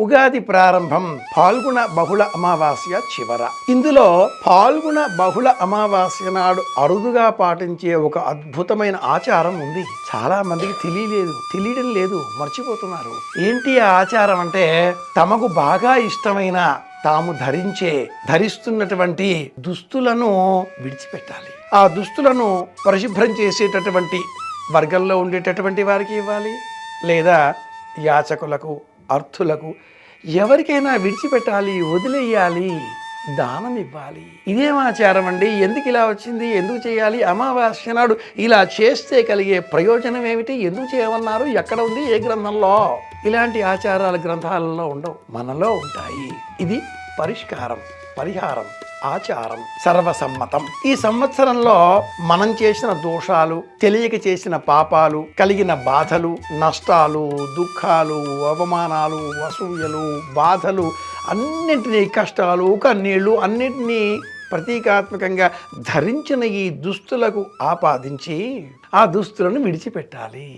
ఉగాది ప్రారంభం పాల్గొన బహుళ అమావాస్య చివర. ఇందులో పాల్గొన బహుళ అమావాస్య నాడు అరుదుగా పాటించే ఒక అద్భుతమైన ఆచారం ఉంది. చాలా మందికి తెలియడం లేదు, మర్చిపోతున్నారు. ఏంటి ఆ ఆచారం అంటే, తమకు బాగా ఇష్టమైన తాము ధరిస్తున్నటువంటి దుస్తులను విడిచిపెట్టాలి. ఆ దుస్తులను పరిశుభ్రం చేసేటటువంటి వర్గంలో ఉండేటటువంటి వారికి ఇవ్వాలి, లేదా యాచకులకు, అర్థులకు, ఎవరికైనా విడిచిపెట్టాలి, వదిలేయాలి, దానం ఇవ్వాలి. ఇదేం ఆచారం అండి? ఎందుకు ఇలా వచ్చింది? ఎందుకు చేయాలి? అమావాస్య నాడు ఇలా చేస్తే కలిగే ప్రయోజనం ఏమిటి? ఎందుకు చేయమన్నారు? ఎక్కడ ఉంది? ఏ గ్రంథంలో? ఇలాంటి ఆచారాలు గ్రంథాలలో ఉండవు, మనలో ఉంటాయి. ఇది పరిహారం, ఆచారం, సర్వసమ్మతం. ఈ సంవత్సరంలో మనం చేసిన దోషాలు, తెలియక చేసిన పాపాలు, కలిగిన బాధలు, నష్టాలు, దుఃఖాలు, అవమానాలు, అసూయలు, బాధలు, అన్నింటినీ, కష్టాలు, కన్నీళ్లు అన్నింటినీ ప్రతీకాత్మకంగా ధరించిన ఈ దుస్తులకు ఆపాదించి ఆ దుస్తులను విడిచిపెట్టాలి.